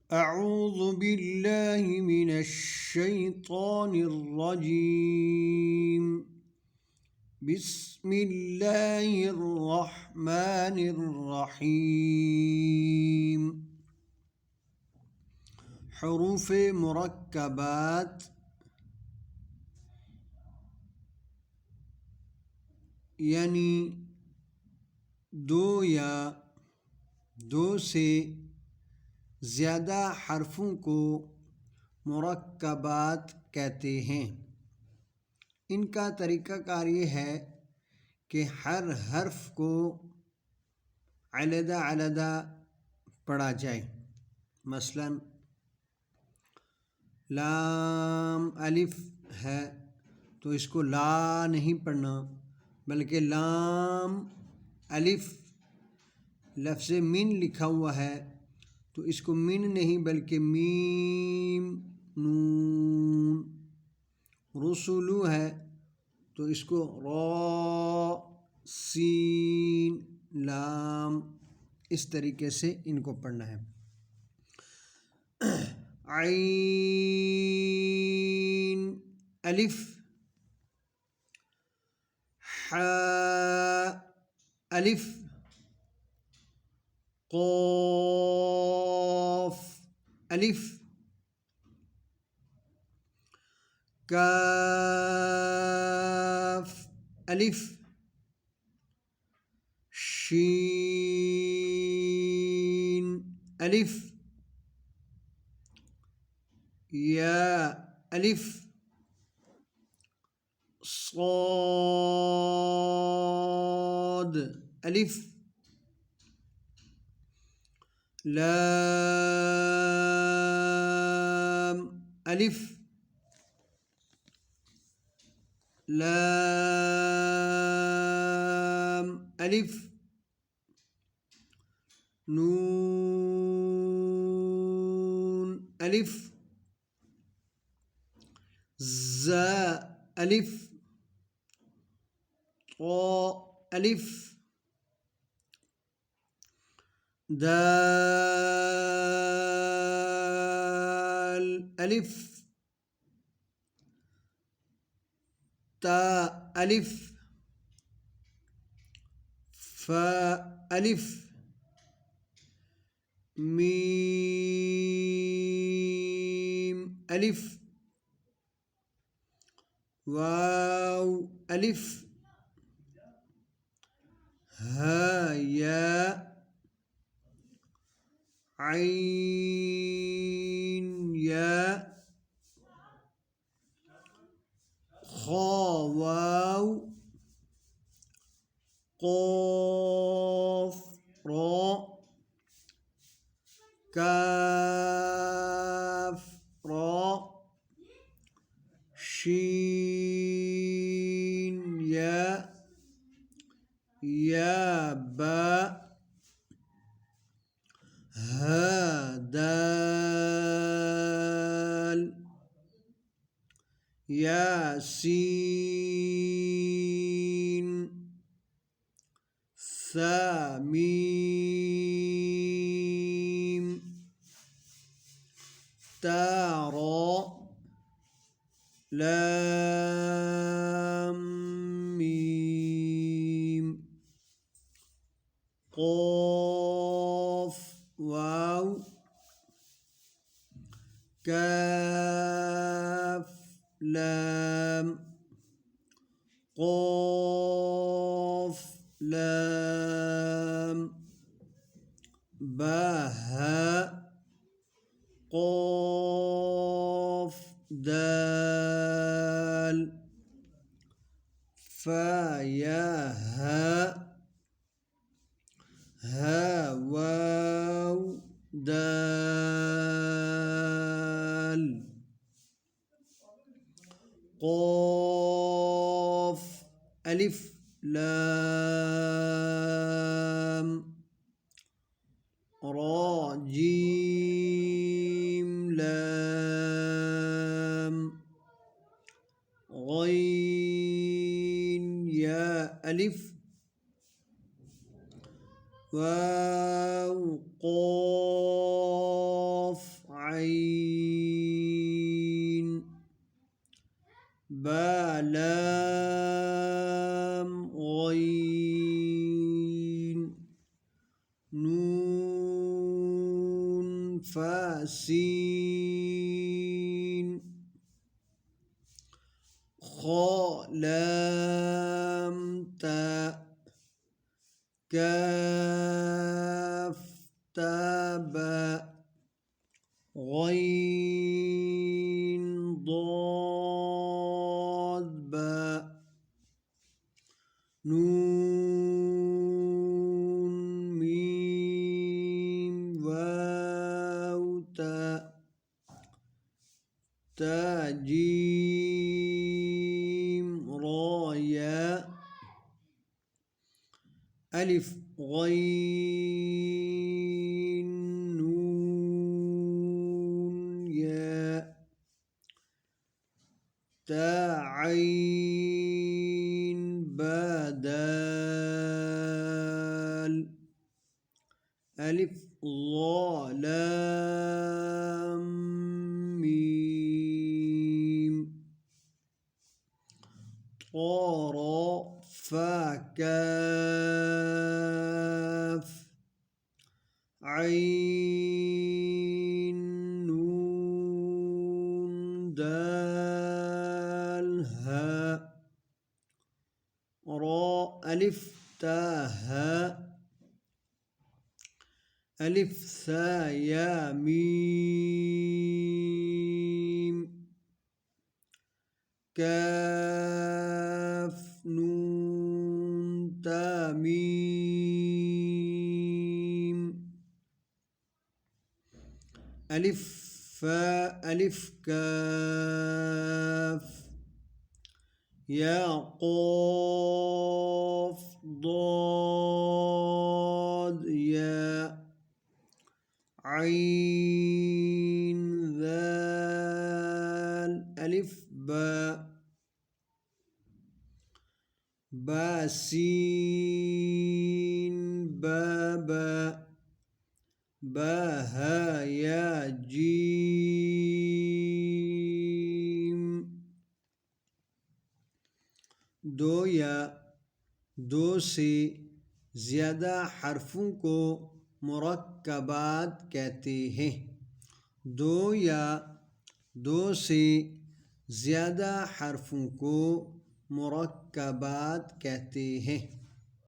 أعوذ بالله من الشيطان الرجيم. بسم الله الرحمن الرحيم. حروف مركبات यानी दो या दो से ज़्यादा हरफों को मुरक्कबात कहते हैं। इनका तरीक़ाकार ये है कि हर हर्फ को अलग-अलग पढ़ा जाए। मसलन लाम अलिफ है तो इसको ला नहीं पढ़ना बल्कि लाम अलिफ। लफ्ज़ मिन लिखा हुआ है तो इसको मिन नहीं बल्कि मीम नून। रसूलु है तो इसको रा सीन लाम, इस तरीके से इनको पढ़ना है। आइन अलिफ, हा अलिफ, क़ाफ अलिफ, काफ अलिफ, शीन अलिफ, या अलिफ, صاد अलिफ, लाम अलिफ, लाम अलिफ, नून अलिफ, ज़ा अलिफ, ता अलिफ, दाल अलिफ, ता अलिफ, फा अलिफ, मीम अलिफ, वाव अलिफ, हा या, आइन या, खा वाव, क़ाफ रा, काफ रा, शीन या बा, हा दाल, या सीन, सा मीम, ता रा, लाम मीम, क़ाफ वाव, काफ लाम, क़ाफ लाम, बा हा, क़ाफ दाल, फा या हा, हा वाव दाल, क़ाफ अलिफ लाम, रा जीम लाम, गैन या अलिफ, वाव क़ाफ لام غين نون فا سين خا لام تاء كاف تاء باء غين ضاد باء نون ميم واو تاء تاء جيم را ياء ألف غين نون ياء تاء عين باء دال ألف ظا لام ميم طا را فا كاف عين نون دال هاء را ألف تاء هاء ألف ثاء ياء ميم كاف نون تاء ميم ألف فاء ألف كاف يا قاف ضاد ياء عين ذال ألف باء با سين بابا با ها يا جيم दो या दो से ज़्यादा हरफों को मुरक्कबात कहते हैं। दो या दो से ज़्यादा हरफों को मुरक्कबात कहते हैं।